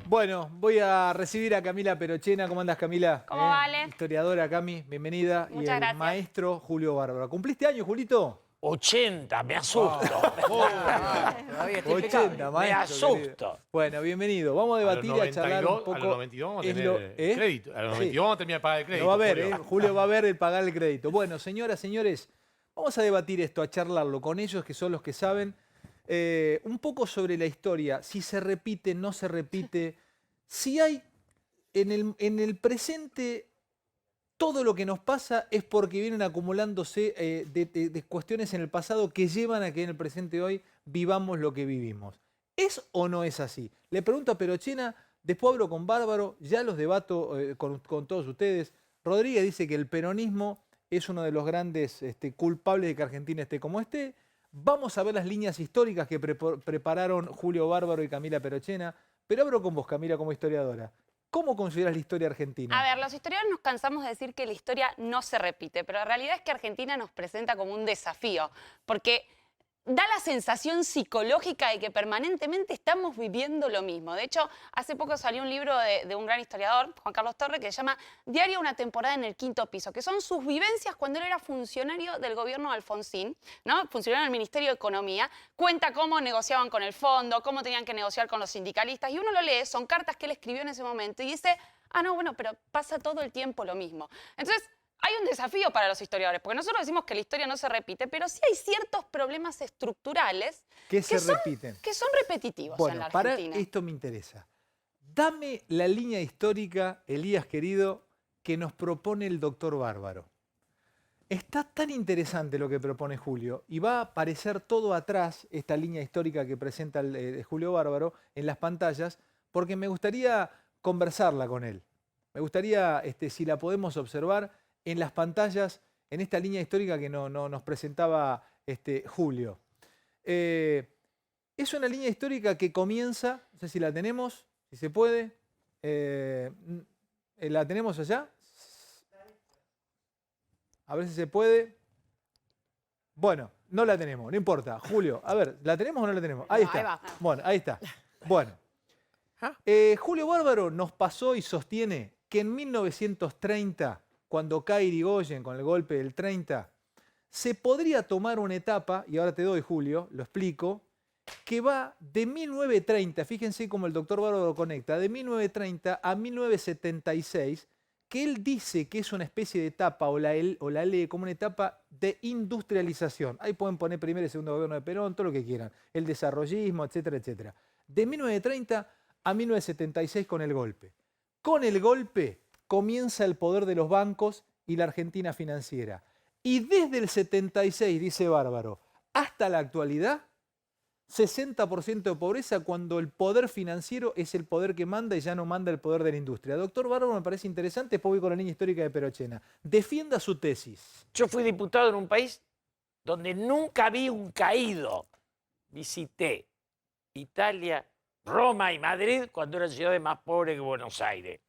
Bueno, voy a recibir a Camila Perochena. ¿Cómo andas, Camila? ¿Cómo vale? Historiadora, Cami, bienvenida. Muchas y el gracias. maestro Julio Bárbaro. ¿Cumpliste años, Julito? 80, me asusto. Todavía está 80, Me maestro. querido. asusto. Bueno, bienvenido. Vamos a debatir y a charlar un poco. A los 92 vamos a es tener lo- el crédito. A los 92 vamos a terminar de pagar el crédito. Lo va a ver, Julio. Julio va a ver el pagar el crédito. Bueno, señoras, señores, vamos a debatir esto, a charlarlo con ellos, que son los que saben un poco sobre la historia. Si se repite, no se repite. Si hay en el presente, todo lo que nos pasa es porque vienen acumulándose de cuestiones en el pasado que llevan a que en el presente hoy vivamos lo que vivimos. ¿Es o no es así? Le pregunto a Perochena, después hablo con Bárbaro, ya los debato con todos ustedes. Rodríguez dice que el peronismo es uno de los grandes culpables de que Argentina esté como esté. Vamos a ver las líneas históricas que prepararon Julio Bárbaro y Camila Perochena. Pero abro con vos, Camila, como historiadora. ¿Cómo consideras la historia argentina? A ver, los historiadores nos cansamos de decir que la historia no se repite, pero la realidad es que Argentina nos presenta como un desafío, porque da la sensación psicológica de que permanentemente estamos viviendo lo mismo. De hecho, hace poco salió un libro de un gran historiador, Juan Carlos Torre, que se llama Diario una temporada en el quinto piso, que son sus vivencias cuando él era funcionario del gobierno de Alfonsín, ¿no? Funcionario del Ministerio de Economía. Cuenta cómo negociaban con el fondo, cómo tenían que negociar con los sindicalistas, y uno lo lee, son cartas que él escribió en ese momento, y dice, ah, no, bueno, pero pasa todo el tiempo lo mismo. Entonces, hay un desafío para los historiadores, porque nosotros decimos que la historia no se repite, pero sí hay ciertos problemas estructurales que se repiten. que son repetitivos en la Bueno, para Argentina. esto me interesa. Dame la línea histórica, Elías querido, que nos propone el doctor Bárbaro. Está tan interesante lo que propone Julio y va a aparecer todo atrás, esta línea histórica que presenta Julio Bárbaro en las pantallas, porque me gustaría conversarla con él. Me gustaría, si la podemos observar en las pantallas, en esta línea histórica que nos presentaba Julio. Es una línea histórica que comienza, no sé si la tenemos, si se puede. ¿La tenemos allá? A ver si se puede. Bueno, no la tenemos, no importa. Julio, a ver, ¿la tenemos o no la tenemos? Ahí está. Ahí va. Bueno, ahí está. Bueno. Julio Bárbaro nos pasó y sostiene que en 1930, cuando cae Irigoyen con el golpe del 30, se podría tomar una etapa, y ahora te doy, Julio, lo explico, que va de 1930, fíjense cómo el doctor Bárbaro conecta, de 1930 a 1976, que él dice que es una especie de etapa, o la lee como una etapa de industrialización. Ahí pueden poner primero y segundo gobierno de Perón, todo lo que quieran, el desarrollismo, etcétera, etcétera. De 1930 a 1976 con el golpe. Con el golpe comienza el poder de los bancos y la Argentina financiera. Y desde el 76, dice Bárbaro, hasta la actualidad, 60% de pobreza cuando el poder financiero es el poder que manda y ya no manda el poder de la industria. Doctor Bárbaro, me parece interesante, después voy con la línea histórica de Perochena. Defienda su tesis. Yo fui diputado en un país donde nunca vi un caído. Visité Italia, Roma y Madrid cuando eran ciudades más pobres que Buenos Aires.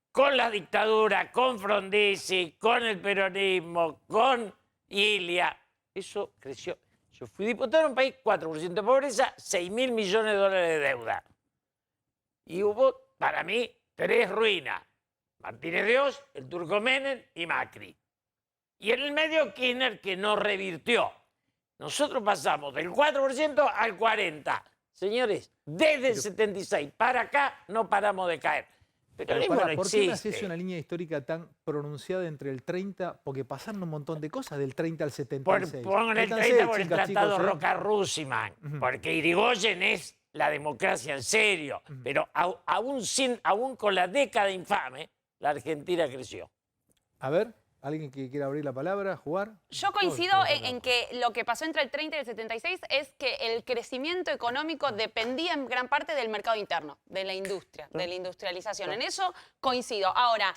Con la dictadura, con Frondizi, con el peronismo, con Ilia, eso creció. Yo fui diputado en un país, 4% de pobreza, 6.000 millones de dólares de deuda. Y hubo, para mí, 3 ruinas. Martínez de Oz, el Turco Menem y Macri. Y en el medio Kirchner, que no revirtió. Nosotros pasamos del 4% al 40%. Señores, desde el 76 para acá no paramos de caer. Pero Pero pará, no ¿por qué me existe. haces una línea histórica tan pronunciada entre el 30? Porque pasaron un montón de cosas del 30 al Pongan 76. el Métanse, 30 por el chicas, Tratado chicos, Roca-Russiman, porque Irigoyen es la democracia en serio, pero aún con la década infame, la Argentina creció. A ver, ¿alguien que quiera abrir la palabra, jugar? Yo coincido en que lo que pasó entre el 30 y el 76 es que el crecimiento económico dependía en gran parte del mercado interno, de la industria, de la industrialización. En eso coincido. Ahora,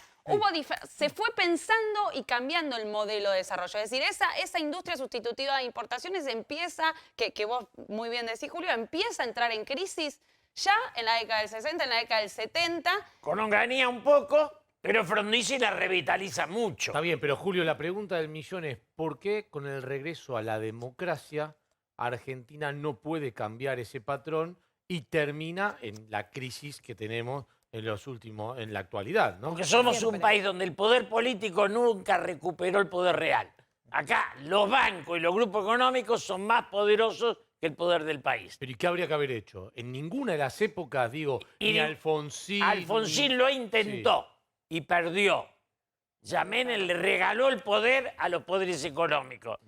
se fue pensando y cambiando el modelo de desarrollo. Es decir, esa industria sustitutiva de importaciones empieza, que vos muy bien decís, Julio, empieza a entrar en crisis ya en la década del 60, en la década del 70. Con Onganía un poco, pero Frondizi la revitaliza mucho. Está bien, pero Julio, la pregunta del millón es ¿por qué con el regreso a la democracia Argentina no puede cambiar ese patrón y termina en la crisis que tenemos en la actualidad, ¿no? Porque somos Siempre. un país donde el poder político nunca recuperó el poder real. Acá los bancos y los grupos económicos son más poderosos que el poder del país. Pero ¿y qué habría que haber hecho? En ninguna de las épocas, digo, Y ni Alfonsín... Alfonsín lo intentó y perdió. Menem le regaló el poder a los poderes económicos,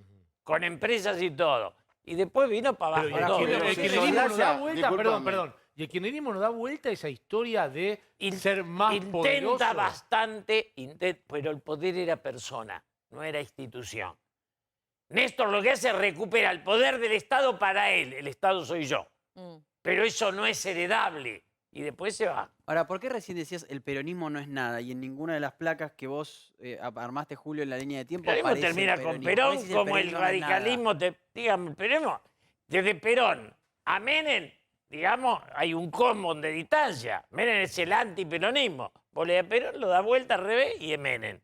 con empresas y todo. Y después vino para Pero abajo. ¿y todo. el kirchnerismo nos da vuelta? Perdón. ¿Y el kirchnerismo nos da vuelta esa historia de ser más poderoso? Intenta bastante, pero el poder era persona, no era institución. Néstor lo que hace es recupera el poder del Estado para él. El Estado soy yo. Pero eso no es heredable. Y después se va. Ahora, ¿por qué recién decías el peronismo no es nada? Y en ninguna de las placas que vos armaste, Julio, en la línea de tiempo El peronismo aparece termina el con peronismo. Perón, ¿Por qué decís como el peronismo no es nada? radicalismo. Digamos, el peronismo, desde Perón a Menem, digamos, hay un combo de distancia. Menem es el antiperonismo. Vos le das a Perón, lo da vuelta al revés y es Menem.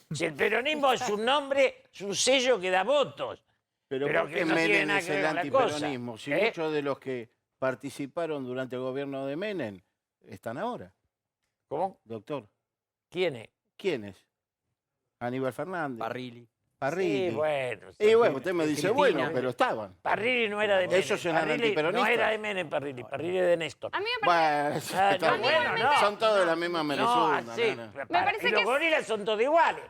Si el peronismo es un nombre, es un sello que da votos. Pero Pero ¿por que qué no tiene Menem nada es que ver el con la cosa, antiperonismo? Si ¿eh? muchos de los que participaron durante el gobierno de Menem están ahora, ¿Cómo? doctor. ¿Quién es? ¿Quiénes? Aníbal Fernández. Parrilli. Parrilli. Sí, bueno. Y bueno, usted me dice, Cristina. bueno, pero estaban. Parrilli no era de Menem. Ellos eran Parrilli antiperonistas. No era de Menem, Parrilli. Parrilli es de Néstor. A mí me parece... Bueno, Ah, está no, bien. bueno, no. Son todos de la misma merezunda. No, así. no. Me parece y los que es- gorilas son todos iguales.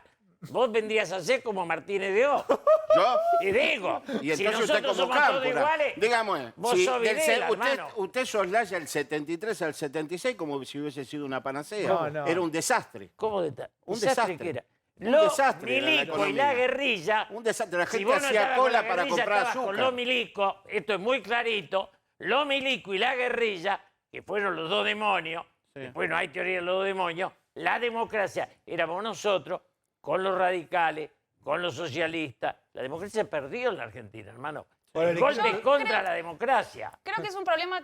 Vos vendrías a ser como Martínez de O. ¿Yo? Y digo, Y si entonces usted nosotros como somos todos Cámpora. iguales, Dígame, vos si sos del Videla, usted, hermano. usted soslaya el 73 al 76 como si hubiese sido una panacea. No, no. Era un desastre. ¿cómo Un desastre desastre. que era? Un Los desastre era la milicos y economía. la guerrilla. Un desastre. La Si gente vos no hacía estabas con cola la para guerrilla, comprar estabas con azúcar. los milicos, esto es muy clarito, los milicos y la guerrilla, que fueron los dos demonios, Sí. después no hay teoría de los dos demonios, la democracia éramos nosotros con los radicales, con los socialistas. La democracia perdió en la Argentina, hermano. Ahora, El le golpe quiero- es contra la democracia. Creo que es un problema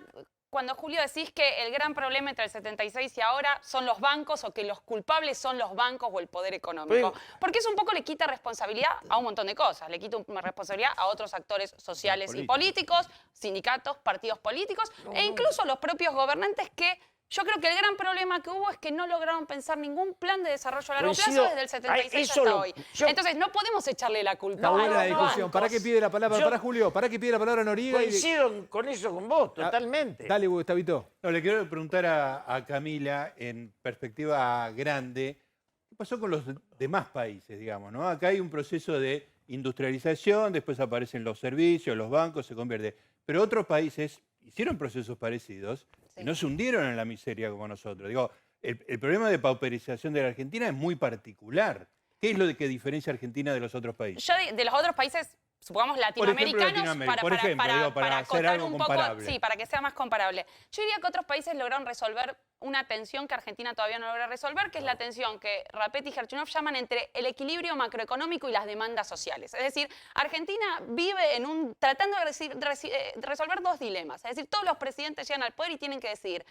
cuando, Julio, decís que el gran problema entre el 76 y ahora son los bancos o que los culpables son los bancos o el poder económico. Porque eso un poco le quita responsabilidad a un montón de cosas. Le quita una responsabilidad a otros actores sociales y políticos, sindicatos, partidos políticos e incluso los propios gobernantes que... Yo creo que el gran problema que hubo es que no lograron pensar ningún plan de desarrollo a largo Coincido. plazo desde el 76 Eso hasta lo- hoy. yo- Entonces, no podemos echarle la culpa Está a buena la los discusión. bancos. ¿Para qué pide la palabra? Yo- Para Julio. ¿Para qué pide la palabra Noriega? Coincido con eso con vos, totalmente. Dale, Gustavito. No, le quiero preguntar a Camila, en perspectiva grande, ¿qué pasó con los demás países, digamos, ¿no? Acá hay un proceso de industrialización, después aparecen los servicios, los bancos, se convierte. Pero otros países hicieron procesos parecidos y no se hundieron en la miseria como nosotros. Digo, el problema de pauperización de la Argentina es muy particular. ¿Qué es lo que diferencia a Argentina de los otros países? Yo de los otros países, supongamos latinoamericanos, Latinoamérica, por ejemplo, digo, para hacer acotar algo un poco, comparable. sí, para que sea más comparable. Yo diría que otros países lograron resolver una tensión que Argentina todavía no logra resolver, que es la tensión que Rapet y Gerchunov llaman entre el equilibrio macroeconómico y las demandas sociales. Es decir, Argentina vive tratando de resolver dos dilemas. Es decir, todos los presidentes llegan al poder y tienen que decidir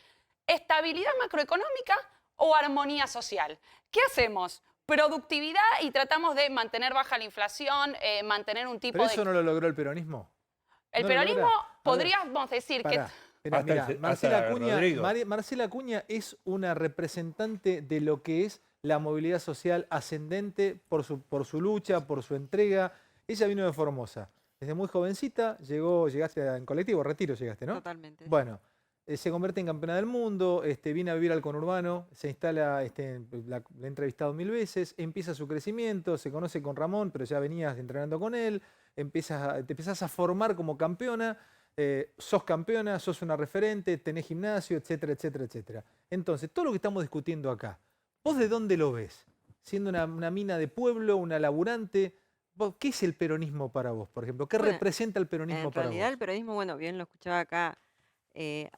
estabilidad macroeconómica o armonía social. ¿Qué hacemos? Productividad y tratamos de mantener baja la inflación, mantener un tipo ¿Pero de... eso no lo logró el peronismo? El no lo peronismo, logra. A ver, podríamos decir que... Pará. Mirá, Hasta mirá, el- Marcela hasta Acuña, Rodrigo. Marcela Acuña es una representante de lo que es la movilidad social ascendente por su lucha, por su entrega. Ella vino de Formosa. Desde muy jovencita llegaste en colectivo, Retiro llegaste, ¿no? Totalmente. Bueno, se convierte en campeona del mundo, viene a vivir al conurbano, se instala, la he entrevistado 1000 veces, empieza su crecimiento, se conoce con Ramón, pero ya venías entrenando con él, te empezás a formar como campeona, sos campeona, sos una referente, tenés gimnasio, etcétera, etcétera, etcétera. Entonces, todo lo que estamos discutiendo acá, ¿vos de dónde lo ves? Siendo una mina de pueblo, una laburante, ¿qué es el peronismo para vos, por ejemplo? ¿Qué Bueno, representa el peronismo En para realidad vos? el periodismo, bueno, bien lo escuchaba acá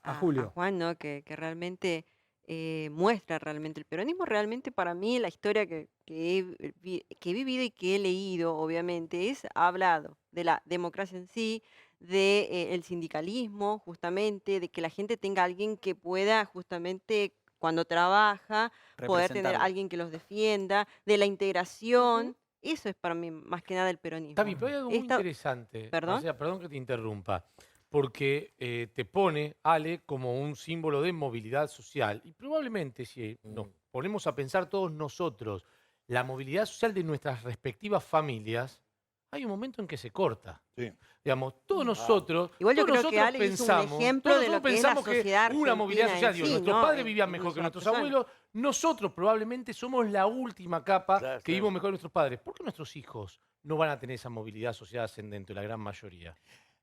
A Julio. Juan, ¿no? Que realmente muestra realmente el peronismo. Realmente para mí la historia que he vivido y que he leído, obviamente, ha hablado de la democracia en sí, de el sindicalismo, justamente, de que la gente tenga alguien que pueda justamente cuando trabaja, poder tener Representarlo. alguien que los defienda, de la integración. Eso es para mí más que nada el peronismo. Tavi, pero hay algo muy Esta- interesante. ¿Perdón? O sea, perdón que te interrumpa. porque te pone, Ale, como un símbolo de movilidad social. Y probablemente si nos ponemos a pensar todos nosotros la movilidad social de nuestras respectivas familias, hay un momento en que se corta. Sí. Digamos, todos nosotros, Igual yo todos creo que nosotros Ale hizo un pensamos, ejemplo todos de lo nosotros que es la pensamos que sociedad una movilidad argentina social, en digo, sí, nuestros ¿no? padres vivían mejor Incluso que nuestros personas. abuelos, nosotros probablemente somos la última capa Claro, que claro. vivimos mejor que nuestros padres. ¿Por qué nuestros hijos no van a tener esa movilidad social ascendente, la gran mayoría?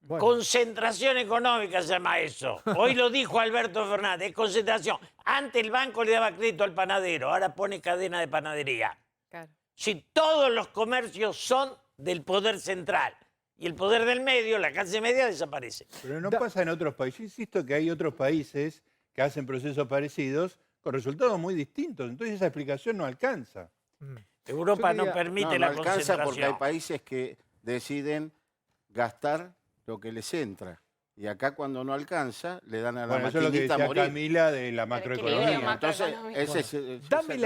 Bueno, Concentración económica se llama eso. Hoy lo dijo Alberto Fernández, concentración. Antes el banco le daba crédito al panadero, ahora pone cadena de panadería. Claro. Si todos los comercios son del poder central y el poder del medio, la clase media desaparece. Pero no pasa en otros países. Yo insisto que hay otros países que hacen procesos parecidos con resultados muy distintos. Entonces esa explicación no alcanza. Europa Yo no quería- permite No la alcanza concentración. porque hay países que deciden gastar lo que les entra. Y acá cuando no alcanza, le dan a la Bueno, eso es lo que maquinita a decía morir. Camila de la equilibrio macroeconomía. Entonces, macroeconómico. ese es, dame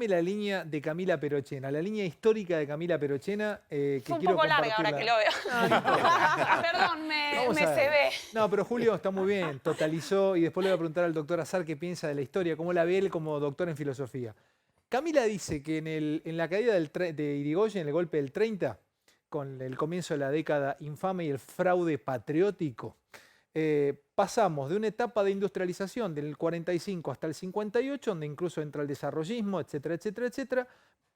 la línea de Camila Perochena, la línea histórica de Camila Perochena que Fue un quiero poco larga ahora que lo compartirla. veo. Perdón, me Vamos a ver. cebé. No, pero Julio está muy bien, totalizó y después le voy a preguntar al doctor Azar qué piensa de la historia, cómo la ve él como doctor en filosofía. Camila dice que en la caída de Irigoyen, en el golpe del 30, con el comienzo de la década infame y el fraude patriótico, pasamos de una etapa de industrialización del 45 hasta el 58, donde incluso entra el desarrollismo, etcétera, etcétera, etcétera.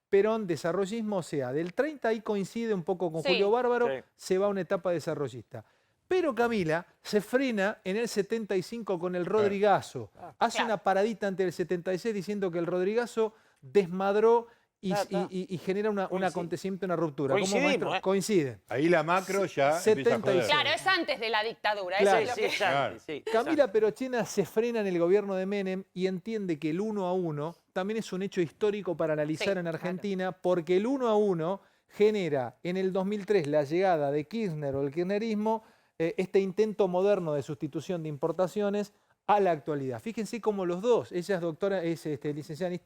Perón, desarrollismo, o sea, del 30 ahí coincide un poco con Sí. Julio Bárbaro, Sí. se va a una etapa desarrollista. Pero Camila se frena en el 75 con el Rodrigazo. Hace Claro. una paradita ante el 76 diciendo que el Rodrigazo desmadró y, Ta. y genera un Coincide. acontecimiento, una ruptura. ¿Cómo, Coincidimos, maestro? ¿eh? Coinciden. Ahí la macro ya empieza a 76. joder. Claro, es antes de la dictadura. Claro. Eso es lo Sí, que... sí, Claro. sí, Camila Perochena se frena en el gobierno de Menem y entiende que el 1-1 también es un hecho histórico para analizar Sí, en Argentina, porque el 1-1 genera en el 2003 la llegada de Kirchner o el kirchnerismo, este intento moderno de sustitución de importaciones a la actualidad. Fíjense cómo los dos, ella es doctora, es licenciada en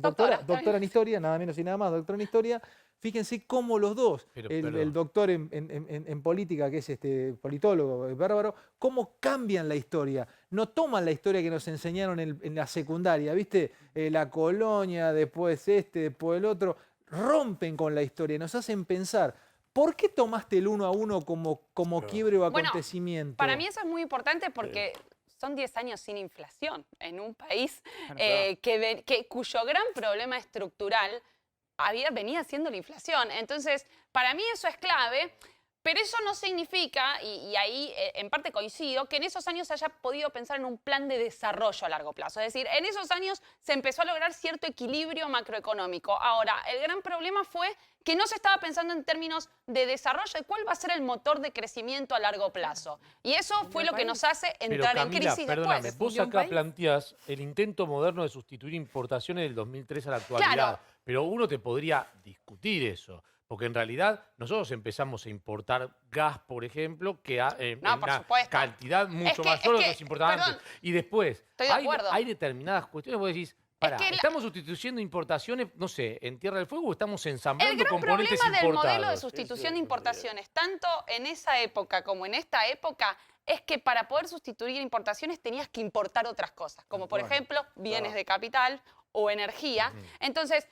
doctora en historia, nada menos y nada más, doctora en historia. Fíjense cómo los dos, Pero, el perdón. doctor en política, que es politólogo, Bárbaro, cómo cambian la historia. No toman la historia que nos enseñaron en la secundaria, ¿viste? La colonia, después después el otro. Rompen con la historia, nos hacen pensar. ¿Por qué tomaste el 1-1 como quiebre o Bueno, acontecimiento? Para mí eso es muy importante porque son 10 años sin inflación en un país cuyo gran problema estructural venía siendo la inflación. Entonces, para mí eso es clave, pero eso no significa, y ahí en parte coincido, que en esos años se haya podido pensar en un plan de desarrollo a largo plazo. Es decir, en esos años se empezó a lograr cierto equilibrio macroeconómico. Ahora, el gran problema fue que no se estaba pensando en términos de desarrollo, de cuál va a ser el motor de crecimiento a largo plazo. Y eso fue lo que nos hace Pero entrar en Camila, crisis perdóname, después. vos acá planteás el intento moderno de sustituir importaciones del 2003 a la actualidad. Claro. Pero uno te podría discutir eso. Porque en realidad nosotros empezamos a importar gas, por ejemplo, que en No, por una supuesto. cantidad mucho que- mayor de lo es que que, se importaba perdón, antes. Y después, estoy de acuerdo. hay determinadas cuestiones, vos decís, pará, que ¿estamos sustituyendo importaciones, no sé, en Tierra del Fuego o estamos ensamblando El gran componentes problema del importados? modelo de sustitución de importaciones, tanto en esa época como en esta época, es que para poder sustituir importaciones tenías que importar otras cosas, como por ejemplo bienes de capital o energía. Entonces,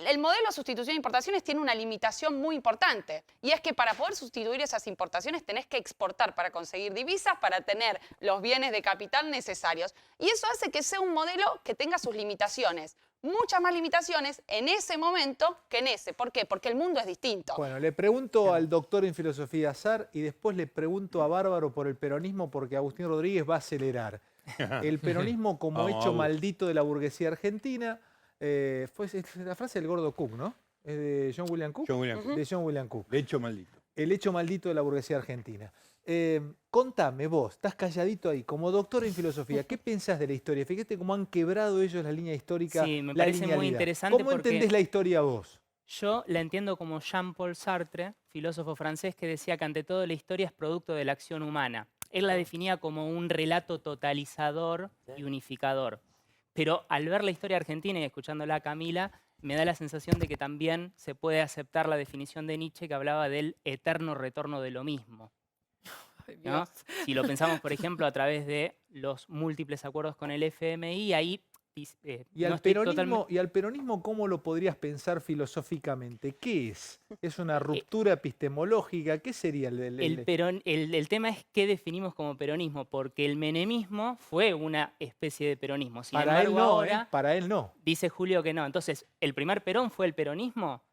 el modelo de sustitución de importaciones tiene una limitación muy importante, y es que para poder sustituir esas importaciones tenés que exportar para conseguir divisas, para tener los bienes de capital necesarios. Y eso hace que sea un modelo que tenga sus limitaciones. Muchas más limitaciones en ese momento que en ese. ¿Por qué? Porque el mundo es distinto. Bueno, le pregunto al doctor en filosofía Azar y después le pregunto a Bárbaro por el peronismo porque Agustín Rodríguez va a acelerar. El peronismo como Vamos, hecho Agus. maldito de la burguesía argentina, fue la frase del gordo Cook, ¿no? ¿Es de John William Cook? John William Cook. De John William Cook. De hecho, maldito. El hecho maldito de la burguesía argentina. Contame vos, estás calladito ahí, como doctor en filosofía, ¿qué pensás de la historia? Fíjate cómo han quebrado ellos la línea histórica, Sí, me la parece muy linealidad. interesante ¿Cómo porque- entendés la historia vos? Yo la entiendo como Jean-Paul Sartre, filósofo francés, que decía que ante todo la historia es producto de la acción humana. Él la definía como un relato totalizador y unificador. Pero al ver la historia argentina y escuchándola a Camila, me da la sensación de que también se puede aceptar la definición de Nietzsche que hablaba del eterno retorno de lo mismo. ¿no? Si lo pensamos, por ejemplo, a través de los múltiples acuerdos con el FMI, ahí ¿Y no al, estoy peronismo, totalmente- ¿Y al peronismo cómo lo podrías pensar filosóficamente? ¿Qué es? ¿Es una ruptura epistemológica? ¿Qué sería el tema es qué definimos como peronismo, porque el menemismo fue una especie de peronismo. Sin Para él embargo, no, ahora para él no. dice Julio que no. Entonces, ¿el primer Perón fue el peronismo?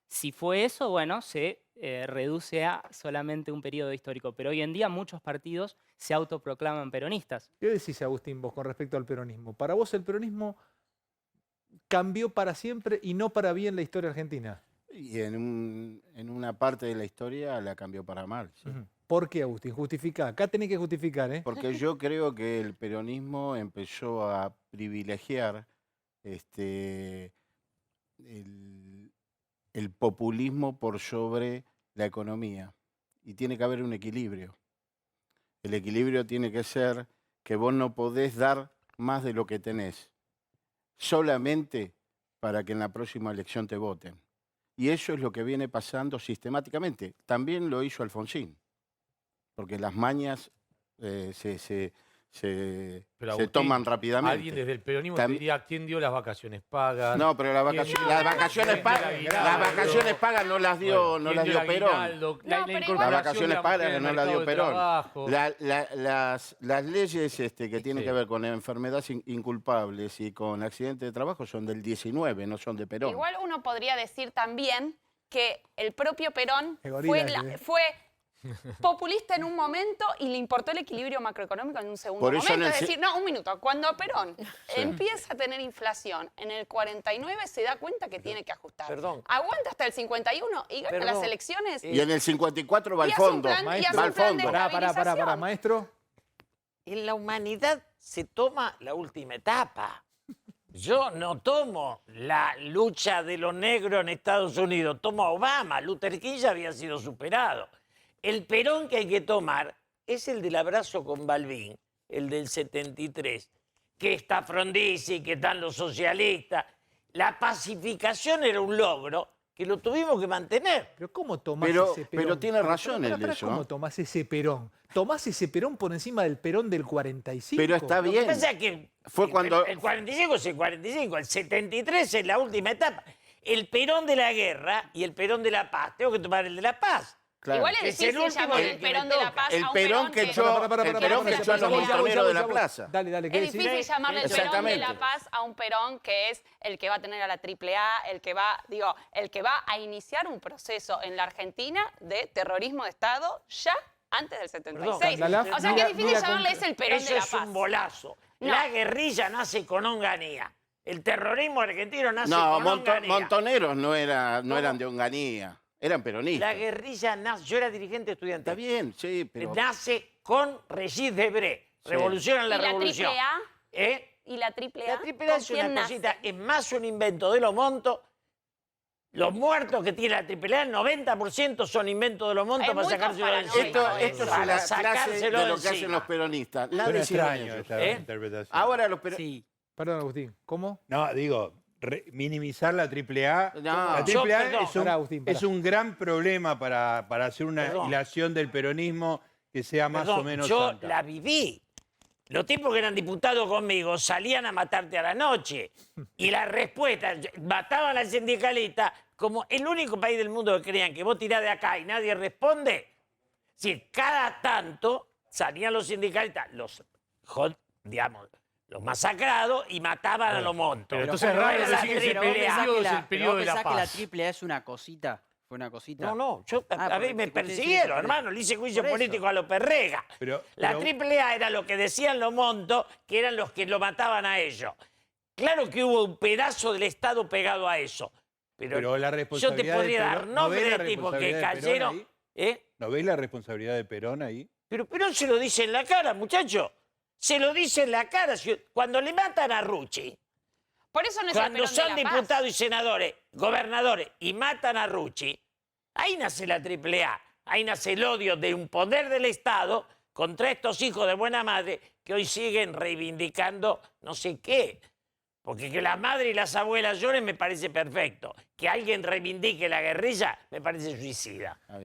Si fue eso, bueno, se reduce a solamente un periodo histórico. Pero hoy en día muchos partidos se autoproclaman peronistas. ¿Qué decís, Agustín, vos con respecto al peronismo? ¿Para vos el peronismo cambió para siempre y no para bien la historia argentina? Y en una parte de la historia la cambió para mal. ¿sí? Ujú. ¿Por qué, Agustín? Justifica. Acá tenés que justificar, ¿eh? Porque yo creo que el peronismo empezó a privilegiar el populismo por sobre la economía. Y tiene que haber un equilibrio. El equilibrio tiene que ser que vos no podés dar más de lo que tenés, solamente para que en la próxima elección te voten. Y eso es lo que viene pasando sistemáticamente. También lo hizo Alfonsín, porque las mañas se Pero, se Agustín, toman rápidamente. Alguien desde el peronismo te diría quién dio las vacaciones pagas. No, pero las vacaciones pagas no las dio, no las dio Perón. Las vacaciones pagas no las dio Perón. Las leyes que tienen que ver con enfermedades inculpables y con accidentes de trabajo son del 19, no son de Perón. Igual uno podría decir también que el propio Perón Qué gorila fue populista en un momento y le importó el equilibrio macroeconómico en un segundo Por eso momento. en el Es decir, no, un minuto. Cuando Perón Sí. empieza a tener inflación en el 49, se da cuenta que tiene que ajustar. Perdón. Aguanta hasta el 51 y gana las elecciones. Y en el 54 va al Y hace un fondo. plan- y hace Va al un plan de fondo. estabilización. maestro. En la humanidad se toma la última etapa. Yo no tomo la lucha de los negros en Estados Unidos, tomo a Obama. Luther King ya había sido superado. El Perón que hay que tomar es el del abrazo con Balbín, el del 73, que está Frondizi, que están los socialistas. La pacificación era un logro que lo tuvimos que mantener. Pero ¿cómo tomás Pero- ese Perón? pero tiene razón él de eso, ¿Cómo ¿no? tomás ese Perón? ¿Tomás ese Perón por encima del Perón del 45? Pero está Lo que bien. pasa es que Fue cuando- el 45 es el 45, el 73 es la última etapa. El Perón de la guerra y el Perón de la paz. Tengo que tomar el de la paz. Claro. Igual es Es el difícil último llamar del el que me Perón de la toca. Paz El a un Perón que echó- el Perón que echó a los montoneros de la plaza. Dale, ¿qué Es decís? difícil llamarle el Perón de Exactamente. la Paz a un Perón que es el que va a tener a la AAA, el que va a iniciar un proceso en la Argentina de terrorismo de Estado ya antes del 76. Perdón, O sea que mira- es difícil mira llamarle con- ese el Perón Eso de la es Paz. un bolazo. No. La guerrilla nace con Onganía. El terrorismo argentino nace No, con Onganía. montoneros no eran de Onganía, eran La peronistas. guerrilla nace, yo era dirigente estudiantil. Está bien, sí, pero... Nace con Regis Debré. Sí. Revolución en la ¿Y la revolución. AAA? ¿Eh? ¿Y la AAA? La AAA es ¿Con una quién nace? cosita, es más un invento de los montos. Los muertos que tiene la AAA, el 90% son inventos de los montos Es para muy sacárselo de conspiranoico. encima. Esto es Para una clase sacárselo de de lo que hacen encima. los peronistas. Nada Suena hicieron extraño ellos. esta ¿eh? interpretación. Ahora los peronistas... Sí. Perdón, Agustín. ¿Cómo? No, digo, minimizar la AAA. No. La Yo, AAA perdón. Pará, Agustín, pará. es un gran problema para hacer una Perdón. hilación del peronismo que sea más Perdón, o menos yo santa. la viví. Los tipos que eran diputados conmigo salían a matarte a la noche. Y la respuesta, mataban al sindicalista como el único país del mundo que creían que vos tirás de acá y nadie responde. Si cada tanto salían los sindicalistas, los masacrados y mataban a los montos. Pero entonces es No raro era la decir que ese AAA. periodo es el periodo de la que la paz. AAA es una cosita. Fue una cosita. No, yo, a porque mí me ustedes persiguieron, dicen- hermano, le hice juicio Por eso. político a López Rega. La pero- AAA era lo que decían los montos, que eran los que lo mataban a ellos. Claro que hubo un pedazo del Estado pegado a eso. Pero la yo te responsabilidad de podría dar Perón- ¿no nombres ves la de tipos que responsabilidad de Perón cayeron. ahí? ¿Eh? ¿No veis la responsabilidad de Perón ahí? Pero Perón se lo dice en la cara, muchacho. Se lo dice en la cara. Cuando le matan a Rucci, Por eso no es el cuando Perón de son la Paz. diputados y senadores, gobernadores, y matan a Rucci, ahí nace la AAA. Ahí nace el odio de un poder del Estado contra estos hijos de buena madre que hoy siguen reivindicando no sé qué. Porque que las madres y las abuelas lloren me parece perfecto. Que alguien reivindique la guerrilla me parece suicida.